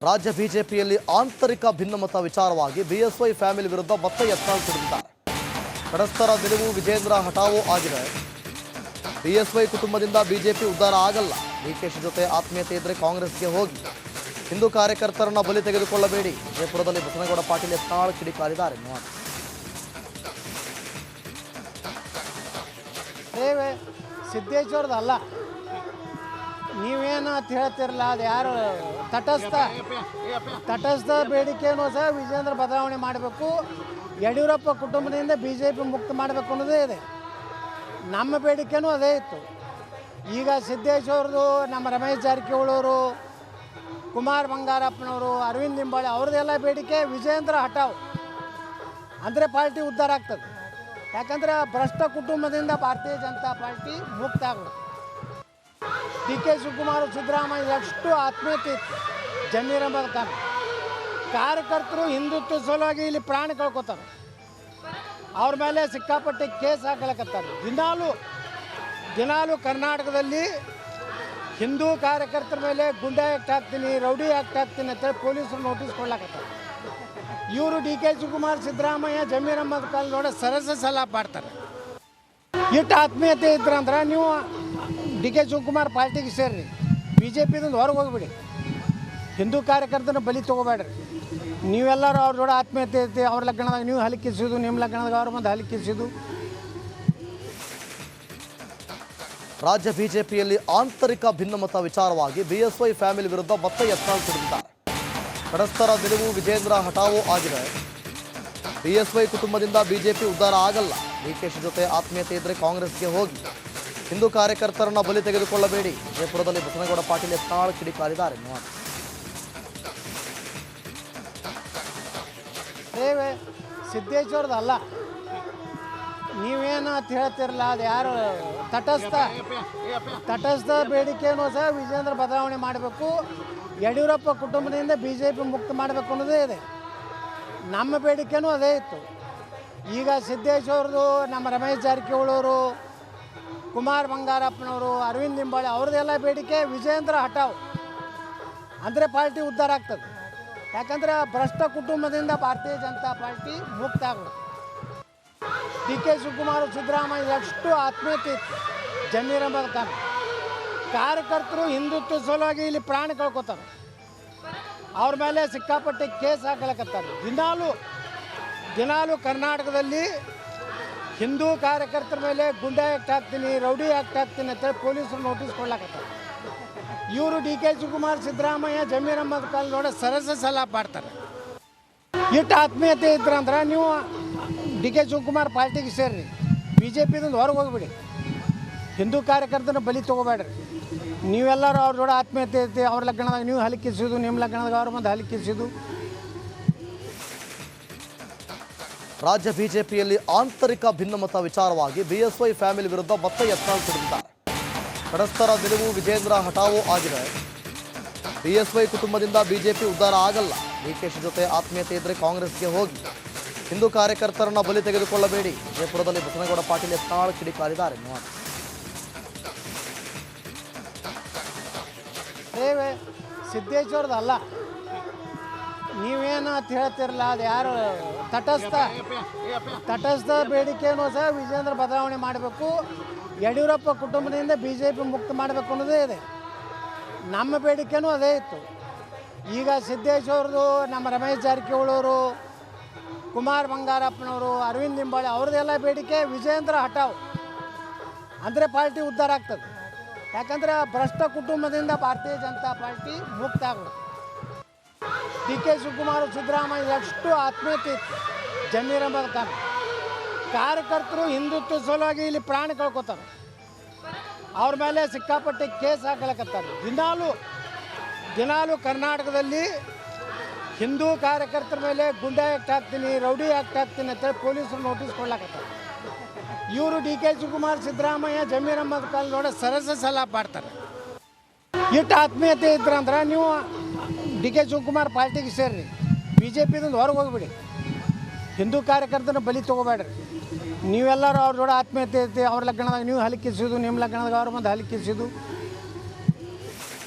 ರಾಜ್ಯ ಬಿಜೆಪಿಯಲ್ಲಿ ಆಂತರಿಕ ಭಿನ್ನಮತ ವಿಚಾರವಾಗಿ ಬಿಎಸ್ವೈ ಫ್ಯಾಮಿಲಿ ವಿರುದ್ಧ ಮತ್ತೆ ಯತ್ನಾಳ್ ಸಿಡಿದಿದ್ದಾರೆ. ಕಡಸ್ತರ ನಿಲುವು ವಿಜೇಂದ್ರ ಹಠಾವೋ ಆಗಿದೆ. ಬಿಎಸ್ವೈ ಕುಟುಂಬದಿಂದ ಬಿಜೆಪಿ ಉದ್ಧಾರ ಆಗಲ್ಲ. ಡಿಕೆಶಿ ಜೊತೆ ಆತ್ಮೀಯತೆ ಇದ್ರೆ ಕಾಂಗ್ರೆಸ್ಗೆ ಹೋಗಿ. ಹಿಂದೂ ಕಾರ್ಯಕರ್ತರನ್ನ ಬಲಿ ತೆಗೆದುಕೊಳ್ಳಬೇಡಿ. ಜಯಪುರದಲ್ಲಿ ಬಸನಗೌಡ ಪಾಟೀಲ್ ಯತ್ನಾಳ್ ಕಿಡಿಕಾರಿದ್ದಾರೆ. ಸಿದ್ದೇಶ್ವರದಲ್ಲ, ನೀವೇನು ಅಂತ ಹೇಳ್ತಿರಲ್ಲ, ಅದು ಯಾರು ತಟಸ್ಥ ಬೇಡಿಕೆನೂ ಸಹ ವಿಜೇಂದ್ರ ಬದಲಾವಣೆ ಮಾಡಬೇಕು, ಯಡಿಯೂರಪ್ಪ ಕುಟುಂಬದಿಂದ ಬಿ ಜೆ ಪಿ ಮುಕ್ತ ಮಾಡಬೇಕು ಅನ್ನೋದೇ ಇದೆ. ನಮ್ಮ ಬೇಡಿಕೆನೂ ಅದೇ ಇತ್ತು. ಈಗ ಸಿದ್ದೇಶ್ವರದು, ನಮ್ಮ ರಮೇಶ್ ಜಾರಕಿಹೊಳಿ ಅವರು, ಕುಮಾರ್ ಬಂಗಾರಪ್ಪನವರು, ಅರವಿಂದ್ ಲಿಂಬಾಳಿ ಅವ್ರದ್ದೆಲ್ಲ ಬೇಡಿಕೆ ವಿಜೇಂದ್ರ ಹಠಾವ್ ಅಂದರೆ ಪಾರ್ಟಿ ಉದ್ಧಾರ ಆಗ್ತದೆ. ಯಾಕಂದರೆ ಭ್ರಷ್ಟ ಕುಟುಂಬದಿಂದ ಭಾರತೀಯ ಜನತಾ ಪಾರ್ಟಿ ಮುಕ್ತ ಆಗಬೇಕು. ಡಿ ಕೆ ಶಿವಕುಮಾರ್, ಸಿದ್ದರಾಮಯ್ಯ ಎಷ್ಟು ಆತ್ಮೀಯತೆ ಇತ್ತು ಜಮೀರ್ ಅಹಮದ್ ಖಾನ್. ಕಾರ್ಯಕರ್ತರು ಹಿಂದುತ್ವ ಸಲುವಾಗಿ ಇಲ್ಲಿ ಪ್ರಾಣ ಕಳ್ಕೊತಾರೆ. ಅವ್ರ ಮೇಲೆ ಸಿಕ್ಕಾಪಟ್ಟೆ ಕೇಸ್ ಹಾಕಲಕತ್ತಾರೆ. ದಿನಾಲು ಕರ್ನಾಟಕದಲ್ಲಿ ಹಿಂದೂ ಕಾರ್ಯಕರ್ತರ ಮೇಲೆ ಗುಂಡಾ ಆ್ಯಕ್ಟ್ ಹಾಕ್ತೀನಿ, ರೌಡಿ ಆ್ಯಕ್ಟ್ ಹಾಕ್ತೀನಿ ಅಂತೇಳಿ ಪೊಲೀಸರು ನೋಟಿಸ್ ಕೊಡ್ಲಾಕತ್ತಾರೆ. ಇವರು ಡಿ ಕೆ ಶಿವಕುಮಾರ್, ಸಿದ್ದರಾಮಯ್ಯ, ಜಮೀರ್ ಅಹಮದ್ ಖಾನ್ ನೋಡ ಸರಸ ಸಲ ಮಾಡ್ತಾರೆ. ಇಟ್ಟು ಆತ್ಮೀಯತೆ ಇದ್ರಂದ್ರೆ ನೀವು ಡಿ ಕೆ ಶಿವಕುಮಾರ್ ಪಾರ್ಟಿಗೆ ಸೇರ್ರಿ, ಬಿ ಜೆ ಪಿದಿಂದ ಹೊರಗೆ ಹೋಗ್ಬಿಡಿ. ಹಿಂದೂ ಕಾರ್ಯಕರ್ತನ ಬಲಿ ತೊಗೋಬೇಡ್ರಿ. ನೀವೆಲ್ಲರೂ ಅವ್ರ ಜೋಡ ಆತ್ಮೀಯತೆ ಐತಿ. ಅವ್ರ ಲಗ್ನದಾಗ ನೀವು ಹಲಿಕಿಸಿದ್ದು, ನಿಮ್ಮ ಲಗ್ನದಾಗ ಅವ್ರ ಮುಂದೆ ಹಲಿಕಿಸಿದ್ದು. ರಾಜ್ಯ ಬಿಜೆಪಿಯಲ್ಲಿ ಆಂತರಿಕ ಭಿನ್ನಮತ ವಿಚಾರವಾಗಿ ಬಿಎಸ್ವೈ ಫ್ಯಾಮಿಲಿ ವಿರುದ್ಧ ಮತ್ತೆ ಯತ್ನಾಳ್ ಸಿಡಿದಿದ್ದಾರೆ. ಕಡಸ್ತರ ನಿಲುವು ವಿಜೇಂದ್ರ ಹಠಾವೋ ಆಗಿದೆ. ಬಿಎಸ್ವೈ ಕುಟುಂಬದಿಂದ ಬಿಜೆಪಿ ಉದ್ಧಾರ ಆಗಲ್ಲ. ಡಿಕೆಶಿ ಜೊತೆ ಆತ್ಮೀಯತೆ ಇದ್ರೆ ಕಾಂಗ್ರೆಸ್ಗೆ ಹೋಗಿ. ಹಿಂದೂ ಕಾರ್ಯಕರ್ತರನ್ನ ಬಲಿ ತೆಗೆದುಕೊಳ್ಳಬೇಡಿ. ಜಯಪುರದಲ್ಲಿ ಬಸನಗೌಡ ಪಾಟೀಲ್ ಯತ್ನಾಳ್ ಕಿಡಿಕಾರಿದ್ದಾರೆ. ಸಿದ್ದೇಶ್ವರದಲ್ಲ, ನೀವೇನು ಅಂತ ಹೇಳ್ತಿರಲ್ಲ, ಅದು ಯಾರು ತಟಸ್ಥ ಬೇಡಿಕೆನೂ ಸಹ ವಿಜೇಂದ್ರ ಬದಲಾವಣೆ ಮಾಡಬೇಕು, ಯಡಿಯೂರಪ್ಪ ಕುಟುಂಬದಿಂದ ಬಿ ಜೆ ಪಿ ಮುಕ್ತ ಮಾಡಬೇಕು ಅನ್ನೋದೇ ಇದೆ. ನಮ್ಮ ಬೇಡಿಕೆನೂ ಅದೇ ಇತ್ತು. ಈಗ ಸಿದ್ದೇಶ್ವರದು, ನಮ್ಮ ರಮೇಶ್ ಜಾರಕಿಹೊಳಿ ಅವರು, ಕುಮಾರ್ ಬಂಗಾರಪ್ಪನವರು, ಅರವಿಂದ್ ಲಿಂಬಾಳಿ ಅವ್ರದ್ದೆಲ್ಲ ಬೇಡಿಕೆ ವಿಜೇಂದ್ರ ಹಠಾವ್ ಅಂದರೆ ಪಾರ್ಟಿ ಉದ್ಧಾರ ಆಗ್ತದೆ. ಯಾಕಂದರೆ ಭ್ರಷ್ಟ ಕುಟುಂಬದಿಂದ ಭಾರತೀಯ ಜನತಾ ಪಾರ್ಟಿ ಮುಕ್ತ ಆಗಬೇಕು. ಡಿ ಕೆ ಶಿವಕುಮಾರ್, ಸಿದ್ದರಾಮಯ್ಯ ಎಷ್ಟು ಆತ್ಮೀಯತೆ ಇತ್ತು ಜಮೀರ್ ಅಹಮದ್ ಖಾನ್. ಕಾರ್ಯಕರ್ತರು ಹಿಂದುತ್ವ ಸಲುವಾಗಿ ಇಲ್ಲಿ ಪ್ರಾಣ ಕಳ್ಕೊತಾರೆ. ಅವ್ರ ಮೇಲೆ ಸಿಕ್ಕಾಪಟ್ಟೆ ಕೇಸ್ ಹಾಕಲಕತ್ತಾರೆ. ದಿನಾಲು ಕರ್ನಾಟಕದಲ್ಲಿ ಹಿಂದೂ ಕಾರ್ಯಕರ್ತರ ಮೇಲೆ ಗುಂಡಾ ಆ್ಯಕ್ಟ್ ಹಾಕ್ತೀನಿ, ರೌಡಿ ಆ್ಯಕ್ಟ್ ಹಾಕ್ತೀನಿ ಅಂತೇಳಿ ಪೊಲೀಸರು ನೋಟಿಸ್ ಕೊಡ್ಲಾಕತ್ತಾರೆ. ಇವರು ಡಿ ಕೆ ಶಿವಕುಮಾರ್, ಸಿದ್ದರಾಮಯ್ಯ, ಜಮೀರ್ ಅಹಮದ್ ಖಾನ್ ನೋಡ ಸರಸ ಸಲ ಮಾಡ್ತಾರೆ. ಇಟ್ಟು ಆತ್ಮೀಯತೆ ಇದ್ರಂದ್ರೆ ನೀವು ಡಿ ಕೆ ಶಿವಕುಮಾರ್ ಪಾರ್ಟಿಗೆ ಸೇರ್ರಿ, ಬಿ ಜೆ ಪಿದಿಂದ ಹೊರಗೆ ಹೋಗ್ಬಿಡಿ. ಹಿಂದೂ ಕಾರ್ಯಕರ್ತನ ಬಲಿ ತೊಗೋಬೇಡ್ರಿ. ನೀವೆಲ್ಲರೂ ಅವ್ರ ಜೋಡ ಆತ್ಮೀಯತೆ ಐತಿ. ಅವ್ರ ಲಗ್ನದಾಗ ನೀವು ಹಲಿಕಿಸಿದ್ದು, ನಿಮ್ಮ ಲಗ್ನದಾಗ ಅವ್ರ ಮುಂದೆ ಹಲಿಕಿಸಿದ್ದು. ರಾಜ್ಯ ಬಿಜೆಪಿಯಲ್ಲಿ ಆಂತರಿಕ ಭಿನ್ನಮತ ವಿಚಾರವಾಗಿ ಬಿಎಸ್ವೈ ಫ್ಯಾಮಿಲಿ ವಿರುದ್ಧ ಮತ್ತೆ ಯತ್ನಾಳ್ ಸಿಡಿದಿದ್ದಾರೆ. ಕಡಸ್ತರ ನಿಲುವು ವಿಜೇಂದ್ರ ಹಠಾವೋ ಆಗಿದೆ. ಬಿಎಸ್ವೈ ಕುಟುಂಬದಿಂದ ಬಿಜೆಪಿ ಉದ್ಧಾರ ಆಗಲ್ಲ. ಡಿಕೆಶಿ ಜೊತೆ ಆತ್ಮೀಯತೆ ಇದ್ರೆ ಕಾಂಗ್ರೆಸ್ಗೆ ಹೋಗಿ. ಹಿಂದೂ ಕಾರ್ಯಕರ್ತರನ್ನ ಬಲಿ ತೆಗೆದುಕೊಳ್ಳಬೇಡಿ. ಜಯಪುರದಲ್ಲಿ ಬಸನಗೌಡ ಪಾಟೀಲ್ ಯತ್ನಾಳ್ ಕಿಡಿಕಾರಿದ್ದಾರೆ. ಸಿದ್ದೇಶ್ವರದಲ್ಲ, ನೀವೇನು ಅಂತ ಹೇಳ್ತಿರಲ್ಲ, ಅದು ಯಾರು ತಟಸ್ಥ ಬೇಡಿಕೆನೂ ಸಹ ವಿಜೇಂದ್ರ ಬದಲಾವಣೆ ಮಾಡಬೇಕು, ಯಡಿಯೂರಪ್ಪ ಕುಟುಂಬದಿಂದ ಬಿ ಜೆ ಪಿ ಮುಕ್ತ ಮಾಡಬೇಕು ಅನ್ನೋದೇ ಇದೆ. ನಮ್ಮ ಬೇಡಿಕೆನೂ ಅದೇ ಇತ್ತು. ಈಗ ಸಿದ್ದೇಶ್ವರದು, ನಮ್ಮ ರಮೇಶ್ ಜಾರಕಿಹೊಳಿ ಅವರು, ಕುಮಾರ್ ಬಂಗಾರಪ್ಪನವರು, ಅರವಿಂದ್ ಲಿಂಬಾಳಿ ಅವ್ರದ್ದೆಲ್ಲ ಬೇಡಿಕೆ ವಿಜೇಂದ್ರ ಹಠಾವ್ ಅಂದರೆ ಪಾರ್ಟಿ ಉದ್ಧಾರ ಆಗ್ತದೆ. ಯಾಕಂದರೆ ಭ್ರಷ್ಟ ಕುಟುಂಬದಿಂದ ಭಾರತೀಯ ಜನತಾ ಪಾರ್ಟಿ ಮುಕ್ತ ಆಗಬೇಕು. ಡಿ ಕೆ ಶಿವಕುಮಾರ್, ಸಿದ್ದರಾಮಯ್ಯ ಎಷ್ಟು ಆತ್ಮೀಯತೆ ಇತ್ತು ಜಮೀರ್ ಅಹಮದ್ ಖಾನ್. ಕಾರ್ಯಕರ್ತರು ಹಿಂದುತ್ವ ಸಲುವಾಗಿ ಇಲ್ಲಿ ಪ್ರಾಣ ಕಳ್ಕೊತಾರೆ. ಅವ್ರ ಮೇಲೆ ಸಿಕ್ಕಾಪಟ್ಟೆ ಕೇಸ್ ಹಾಕಲಕತ್ತಾರೆ. ದಿನಾಲು ಕರ್ನಾಟಕದಲ್ಲಿ ಹಿಂದೂ ಕಾರ್ಯಕರ್ತರ ಮೇಲೆ ಗುಂಡಾ ಆ್ಯಕ್ಟ್ ಹಾಕ್ತೀನಿ, ರೌಡಿ ಆ್ಯಕ್ಟ್ ಹಾಕ್ತೀನಿ ಅಂತೇಳಿ ಪೊಲೀಸರು ನೋಟಿಸ್ ಕೊಡ್ಲಾಕತ್ತಾರೆ. ಇವರು ಡಿ ಕೆ ಶಿವಕುಮಾರ್, ಸಿದ್ದರಾಮಯ್ಯ, ಜಮೀರ್ ಅಹಮದ್ ಖಾನ್ ನೋಡ ಸರಸ ಸಲ ಮಾಡ್ತಾರೆ. ಇಟ್ಟು ಆತ್ಮೀಯತೆ ಇದ್ರಂದ್ರೆ ನೀವು ಡಿ ಕೆ ಶಿವಕುಮಾರ್ ಪಾರ್ಟಿಗೆ ಸೇರ್ರಿ, ಬಿ ಜೆ ಪಿದಿಂದ ಹೊರಗೆ ಹೋಗ್ಬಿಡಿ. ಹಿಂದೂ ಕಾರ್ಯಕರ್ತನ ಬಲಿ ತೊಗೋಬೇಡ್ರಿ. ನೀವೆಲ್ಲರೂ ಅವ್ರ ಜೋಡ ಆತ್ಮೀಯತೆ ಐತಿ. ಅವ್ರ ಲಗ್ನದಾಗ ನೀವು ಹಲಿಕಿಸಿದ್ದು, ನಿಮ್ಮ ಲಗ್ನದಾಗ ಅವ್ರ ಮುಂದೆ ಹಲಿಕಿಸಿದ್ದು.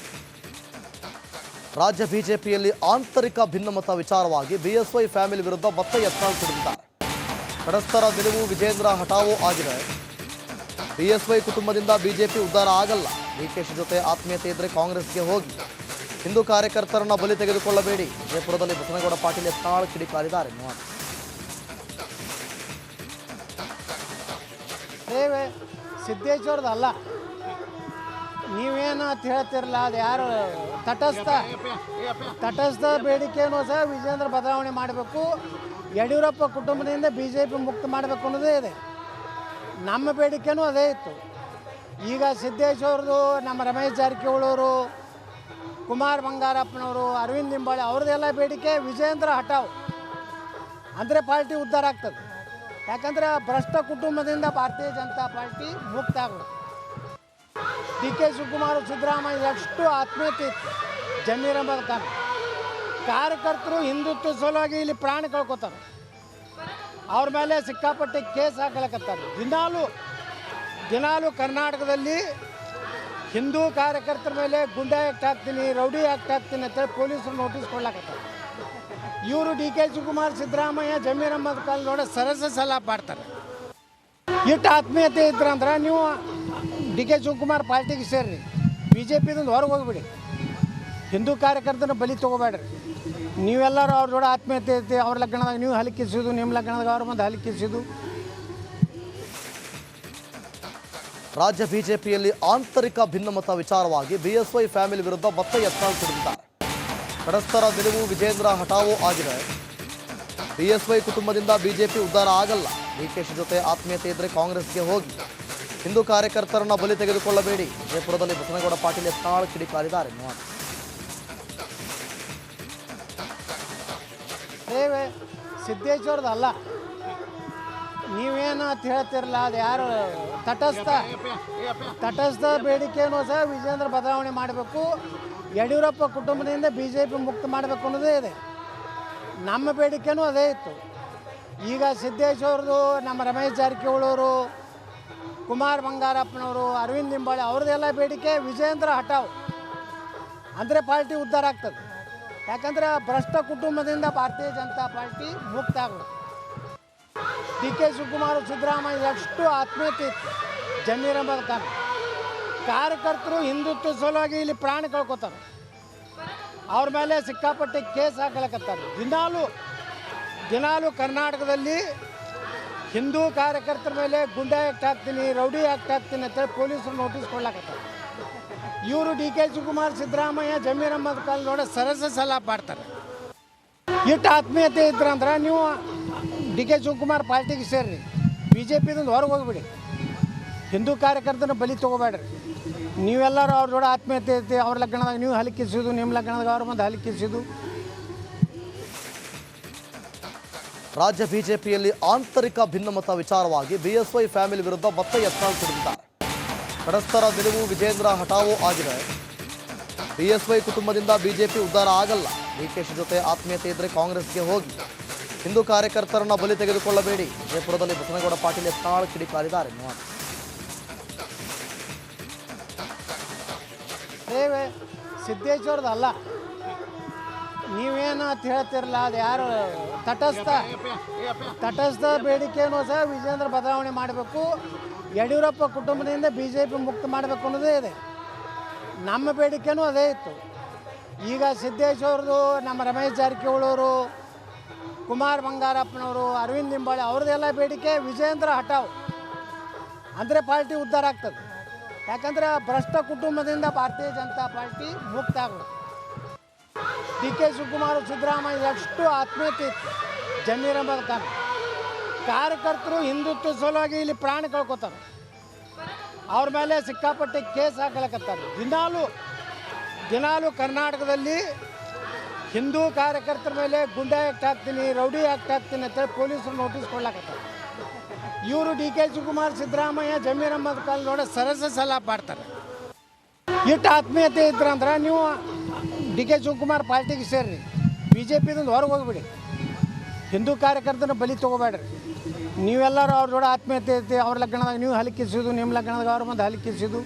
ರಾಜ್ಯ ಬಿಜೆಪಿಯಲ್ಲಿ ಆಂತರಿಕ ಭಿನ್ನಮತ ವಿಚಾರವಾಗಿ ಬಿಎಸ್ವೈ ಫ್ಯಾಮಿಲಿ ವಿರುದ್ಧ ಮತ್ತೆ ಯತ್ನಾಳ್ ಸಿಡಿದಿದ್ದಾರೆ. ಕಡಸ್ತರ ನಿಲುವು ವಿಜೇಂದ್ರ ಹಠಾವೋ ಆಗಿದೆ. ಬಿಎಸ್ವೈ ಕುಟುಂಬದಿಂದ ಬಿಜೆಪಿ ಉದ್ಧಾರ ಆಗಲ್ಲ. ಡಿಕೆಶಿ ಜೊತೆ ಆತ್ಮೀಯತೆ ಇದ್ರೆ ಕಾಂಗ್ರೆಸ್ಗೆ ಹೋಗಿ. ಹಿಂದೂ ಕಾರ್ಯಕರ್ತರನ್ನ ಬಲಿ ತೆಗೆದುಕೊಳ್ಳಬೇಡಿ. ಜಯಪುರದಲ್ಲಿ ಬಸನಗೌಡ ಪಾಟೀಲ್ ಯತ್ನಾಳ್ ಕಿಡಿಕಾರಿದ್ದಾರೆ. ಸೇವೆ ಸಿದ್ದೇಶ್ವರದಲ್ಲ, ನೀವೇನು ಅಂತ ಹೇಳ್ತಿರಲ್ಲ, ಅದು ಯಾರು ತಟಸ್ಥ ಬೇಡಿಕೆಯೂ ಸಹ ವಿಜೇಂದ್ರ ಬದಲಾವಣೆ ಮಾಡಬೇಕು, ಯಡಿಯೂರಪ್ಪ ಕುಟುಂಬದಿಂದ ಬಿ ಜೆ ಪಿ ಮುಕ್ತ ಮಾಡಬೇಕು ಅನ್ನೋದೇ ಇದೆ. ನಮ್ಮ ಬೇಡಿಕೆನೂ ಅದೇ ಇತ್ತು. ಈಗ ಸಿದ್ದೇಶ್ವರದು, ನಮ್ಮ ರಮೇಶ್ ಜಾರಕಿಹೊಳಿ ಅವರು, ಕುಮಾರ್ ಬಂಗಾರಪ್ಪನವರು, ಅರವಿಂದ್ ಲಿಂಬಾಳಿ ಅವ್ರದ್ದೆಲ್ಲ ಬೇಡಿಕೆ ವಿಜೇಂದ್ರ ಹಠಾವ್ ಅಂದರೆ ಪಾರ್ಟಿ ಉದ್ಧಾರ ಆಗ್ತದೆ. ಯಾಕಂದರೆ ಭ್ರಷ್ಟ ಕುಟುಂಬದಿಂದ ಭಾರತೀಯ ಜನತಾ ಪಾರ್ಟಿ ಮುಕ್ತ ಆಗಬೇಕು. ಡಿ ಕೆ ಶಿವಕುಮಾರ್ ಸಿದ್ದರಾಮಯ್ಯ ಎಷ್ಟು ಆತ್ಮೀಯತೆ ಇತ್ತು ಜಮೀರ್ ಅಹಮದ್ ಖಾನ್. ಕಾರ್ಯಕರ್ತರು ಹಿಂದುತ್ವ ಸಲುವಾಗಿ ಇಲ್ಲಿ ಪ್ರಾಣ ಕಳ್ಕೊತಾರೆ. ಅವ್ರ ಮೇಲೆ ಸಿಕ್ಕಾಪಟ್ಟೆ ಕೇಸ್ ಹಾಕಲಕತ್ತಾರೆ. ದಿನಾಲು ಕರ್ನಾಟಕದಲ್ಲಿ ಹಿಂದೂ ಕಾರ್ಯಕರ್ತರ ಮೇಲೆ ಗುಂಡಾ ಆ್ಯಕ್ಟ್ ಹಾಕ್ತೀನಿ, ರೌಡಿ ಆ್ಯಕ್ಟ್ ಹಾಕ್ತೀನಿ ಅಂತೇಳಿ ಪೊಲೀಸರು ನೋಟಿಸ್ ಕೊಡ್ಲಾಕತ್ತಾರೆ. ಇವರು ಡಿ ಕೆ ಶಿವಕುಮಾರ್ ಸಿದ್ದರಾಮಯ್ಯ ಜಮೀರ್ ಅಹಮದ್ ಖಾನ್ ನೋಡ ಸರಸ ಸಲ ಮಾಡ್ತಾರೆ. ಇಟ್ಟು ಆತ್ಮೀಯತೆ ಇದ್ರಂದ್ರೆ ನೀವು ಡಿ ಕೆ ಶಿವಕುಮಾರ್ ಪಾರ್ಟಿಗೆ ಸೇರ್ರಿ, ಬಿ ಜೆ ಪಿದಿಂದ ಹೊರಗೆ ಹೋಗ್ಬಿಡಿ. ಹಿಂದೂ ಕಾರ್ಯಕರ್ತನ ಬಲಿ ತೊಗೋಬೇಡ್ರಿ. ನೀವೆಲ್ಲರೂ ಅವ್ರ ಜೋಡ ಆತ್ಮೀಯತೆ ಐತಿ. ಅವ್ರ ಲಗ್ನದಾಗ ನೀವು ಹಲಿಕಿಸೋದು, ನಿಮ್ಮ ಲಗ್ನದಾಗ ಅವ್ರ ಮುಂದೆ ಹಲಿಕಿಸೋದು. ರಾಜ್ಯ ಬಿಜೆಪಿಯಲ್ಲಿ ಆಂತರಿಕ ಭಿನ್ನಮತ ವಿಚಾರವಾಗಿ ಬಿಎಸ್ವೈ ಫ್ಯಾಮಿಲಿ ವಿರುದ್ಧ ಮತ್ತೆ ಯತ್ನಾಳ್ ಸಿಡಿದಿದ್ದಾರೆ. ಕಡಸ್ತರ ನಿಲುವು ವಿಜೇಂದ್ರ ಹಠಾವೋ ಆಗಿದೆ. ಬಿಎಸ್ವೈ ಕುಟುಂಬದಿಂದ ಬಿಜೆಪಿ ಉದ್ಧಾರ ಆಗಲ್ಲ. ಡಿಕೆಶಿ ಜೊತೆ ಆತ್ಮೀಯತೆ ಇದ್ರೆ ಕಾಂಗ್ರೆಸ್ಗೆ ಹೋಗಿ. ಹಿಂದೂ ಕಾರ್ಯಕರ್ತರನ್ನ ಬಲಿ ತೆಗೆದುಕೊಳ್ಳಬೇಡಿ. ಜಯಪುರದಲ್ಲಿ ಬಸನಗೌಡ ಪಾಟೀಲ್ ಯತ್ನಾಳ್ ಕಿಡಿಕಾರಿದ್ದಾರೆ. ಸೇವೆ ಸಿದ್ದೇಶ್ವರದಲ್ಲ, ನೀವೇನು ಅಂತ ಹೇಳ್ತಿರಲ್ಲ, ಅದು ಯಾರು ತಟಸ್ಥ ಬೇಡಿಕೆಯೂ ಸಹ ವಿಜೇಂದ್ರ ಬದಲಾವಣೆ ಮಾಡಬೇಕು, ಯಡಿಯೂರಪ್ಪ ಕುಟುಂಬದಿಂದ ಬಿ ಜೆ ಪಿ ಮುಕ್ತ ಮಾಡಬೇಕು ಅನ್ನೋದೇ ಇದೆ. ನಮ್ಮ ಬೇಡಿಕೆನೂ ಅದೇ ಇತ್ತು. ಈಗ ಸಿದ್ದೇಶ್ವರದು, ನಮ್ಮ ರಮೇಶ್ ಜಾರಕಿಹೊಳಿ ಅವರು, ಕುಮಾರ್ ಬಂಗಾರಪ್ಪನವರು, ಅರವಿಂದ್ ಲಿಂಬಾಳಿ ಅವ್ರದ್ದೆಲ್ಲ ಬೇಡಿಕೆ ವಿಜೇಂದ್ರ ಹಠಾವ್ ಅಂದರೆ ಪಾರ್ಟಿ ಉದ್ಧಾರ ಆಗ್ತದೆ. ಯಾಕಂದರೆ ಭ್ರಷ್ಟ ಕುಟುಂಬದಿಂದ ಭಾರತೀಯ ಜನತಾ ಪಾರ್ಟಿ ಮುಕ್ತ ಆಗಬೇಕು. ಡಿ ಕೆ ಶಿವಕುಮಾರ್ ಸಿದ್ದರಾಮಯ್ಯ ಎಷ್ಟು ಆತ್ಮೀಯತೆ ಇತ್ತು ಜಮೀರ್ ಅಹಮದ್ ಖಾನ್. ಕಾರ್ಯಕರ್ತರು ಹಿಂದುತ್ವ ಸಲುವಾಗಿ ಇಲ್ಲಿ ಪ್ರಾಣ ಕಳ್ಕೊತಾರೆ. ಅವ್ರ ಮೇಲೆ ಸಿಕ್ಕಾಪಟ್ಟೆ ಕೇಸ್ ಹಾಕಲಕತ್ತಾರೆ. ದಿನಾಲು ಕರ್ನಾಟಕದಲ್ಲಿ ಹಿಂದೂ ಕಾರ್ಯಕರ್ತರ ಮೇಲೆ ಗುಂಡಾ ಆ್ಯಕ್ಟ್ ಹಾಕ್ತೀನಿ, ರೌಡಿ ಆ್ಯಕ್ಟ್ ಹಾಕ್ತೀನಿ ಅಂತೇಳಿ ಪೊಲೀಸರು ನೋಟಿಸ್ ಕೊಡ್ಲಾಕತ್ತಾರೆ. ಇವರು ಡಿ ಕೆ ಶಿವಕುಮಾರ್ ಸಿದ್ದರಾಮಯ್ಯ ಜಮೀರ್ ಅಹಮದ್ ಖಾನ್ ನೋಡ ಸರಸ ಸಲ ಮಾಡ್ತಾರೆ. ಇಟ್ಟು ಆತ್ಮೀಯತೆ ಇದ್ರಂದ್ರೆ ನೀವು ಡಿ ಕೆ ಶಿವಕುಮಾರ್ ಪಾರ್ಟಿಗೆ ಸೇರ್ರಿ, ಬಿ ಜೆ ಪಿದಿಂದ ಹೊರಗೆ ಹೋಗ್ಬಿಡಿ. ಹಿಂದೂ ಕಾರ್ಯಕರ್ತನ ಬಲಿ ತೊಗೋಬೇಡ್ರಿ. ನೀವೆಲ್ಲರೂ ಅವ್ರ ಜೋಡ ಆತ್ಮೀಯತೆ ಐತಿ. ಅವ್ರ ಲಗ್ನದಾಗ ನೀವು ಹಲಿಕಿಸೋದು, ನಿಮ್ಮ ಲಗ್ನದಾಗ ಅವ್ರ ಮುಂದೆ ಹಲಿಕಿಸೋದು. ರಾಜ್ಯ ಬಿಜೆಪಿಯಲ್ಲಿ ಆಂತರಿಕ ಭಿನ್ನಮತ ವಿಚಾರವಾಗಿ ಬಿಎಸ್ವೈ ಫ್ಯಾಮಿಲಿ ವಿರುದ್ಧ ಮತ್ತೆ ಯತ್ನಾಳ್ ಸಿಡಿದಿದ್ದಾರೆ. ಕಡಸ್ತರ ನಿಲುವು ವಿಜೇಂದ್ರ ಹಠಾವೋ ಆಗಿದೆ. ಬಿಎಸ್ವೈ ಕುಟುಂಬದಿಂದ ಬಿಜೆಪಿ ಉದ್ಧಾರ ಆಗಲ್ಲ. ಡಿಕೆಶಿ ಜೊತೆ ಆತ್ಮೀಯತೆ ಇದ್ರೆ ಕಾಂಗ್ರೆಸ್ಗೆ ಹೋಗಿ. ಹಿಂದೂ ಕಾರ್ಯಕರ್ತರನ್ನ ಬಲಿ ತೆಗೆದುಕೊಳ್ಳಬೇಡಿ. ಜಯಪುರದಲ್ಲಿ ಬಸನಗೌಡ ಪಾಟೀಲ್ ಯತ್ನಾಳ್ ಕಿಡಿಕಾರಿದ್ದಾರೆ. ಸೇವೆ ಸಿದ್ದೇಶ್ವರದಲ್ಲ, ನೀವೇನು ಅಂತ ಹೇಳ್ತಿರಲ್ಲ, ಅದು ಯಾರು ತಟಸ್ಥ ಬೇಡಿಕೆಯೂ ಸಹ ವಿಜೇಂದ್ರ ಬದಲಾವಣೆ ಮಾಡಬೇಕು, ಯಡಿಯೂರಪ್ಪ ಕುಟುಂಬದಿಂದ ಬಿ ಜೆ ಪಿ ಮುಕ್ತ ಮಾಡಬೇಕು ಅನ್ನೋದೇ ಇದೆ. ನಮ್ಮ ಬೇಡಿಕೆನೂ ಅದೇ ಇತ್ತು. ಈಗ ಸಿದ್ದೇಶ್ವರದು, ನಮ್ಮ ರಮೇಶ್ ಜಾರಕಿಹೊಳಿ ಅವರು, ಕುಮಾರ್ ಬಂಗಾರಪ್ಪನವರು, ಅರವಿಂದ್ ಲಿಂಬಾಳಿ ಅವ್ರದ್ದೆಲ್ಲ ಬೇಡಿಕೆ ವಿಜೇಂದ್ರ ಹಠಾವ್ ಅಂದರೆ ಪಾರ್ಟಿ ಉದ್ಧಾರ ಆಗ್ತದೆ. ಯಾಕಂದರೆ ಭ್ರಷ್ಟ ಕುಟುಂಬದಿಂದ ಭಾರತೀಯ ಜನತಾ ಪಾರ್ಟಿ ಮುಕ್ತ ಆಗಬೇಕು. ಡಿ ಕೆ ಶಿವಕುಮಾರ್ ಸಿದ್ದರಾಮಯ್ಯ ಎಷ್ಟು ಆತ್ಮೀಯತೆ ಇತ್ತು ಜಮೀರ್ ಅಹಮದ್ ಖಾನ್. ಕಾರ್ಯಕರ್ತರು ಹಿಂದುತ್ವ ಸಲುವಾಗಿ ಇಲ್ಲಿ ಪ್ರಾಣ ಕಳ್ಕೊತಾರೆ. ಅವ್ರ ಮೇಲೆ ಸಿಕ್ಕಾಪಟ್ಟೆ ಕೇಸ್ ಹಾಕಲಕತ್ತಾರೆ. ದಿನಾಲು ಕರ್ನಾಟಕದಲ್ಲಿ ಹಿಂದೂ ಕಾರ್ಯಕರ್ತರ ಮೇಲೆ ಗುಂಡಾ ಆ್ಯಕ್ಟ್ ಹಾಕ್ತೀನಿ, ರೌಡಿ ಆ್ಯಕ್ಟ್ ಹಾಕ್ತೀನಿ ಅಂತೇಳಿ ಪೊಲೀಸರು ನೋಟಿಸ್ ಕೊಡ್ಲಾಕತ್ತಾರೆ. ಇವರು ಡಿ ಕೆ ಶಿವಕುಮಾರ್ ಸಿದ್ದರಾಮಯ್ಯ ಜಮೀರ್ ಅಹಮದ್ ಖಾನ್ ನೋಡ ಸರಸ ಸಲ ಮಾಡ್ತಾರೆ. ಇಟ್ಟು ಆತ್ಮೀಯತೆ ಇದ್ರಂದ್ರೆ ನೀವು ಡಿ ಕೆ ಶಿವಕುಮಾರ್ ಪಾರ್ಟಿಗೆ ಸೇರ್ರಿ, ಬಿ ಜೆ ಪಿದಿಂದ ಹೊರಗೆ ಹೋಗ್ಬಿಡಿ. ಹಿಂದೂ ಕಾರ್ಯಕರ್ತನ ಬಲಿ ತೊಗೋಬೇಡ್ರಿ. ನೀವೆಲ್ಲರೂ ಅವ್ರ ಜೋಡ ಆತ್ಮೀಯತೆ ಐತಿ. ಅವ್ರ ಲಗ್ನದಾಗ ನೀವು ಹಲಿಕಿಸೋದು, ನಿಮ್ಮ ಲಗ್ನದಾಗ ಅವ್ರ ಮುಂದೆ ಹಲಿಕಿಸೋದು.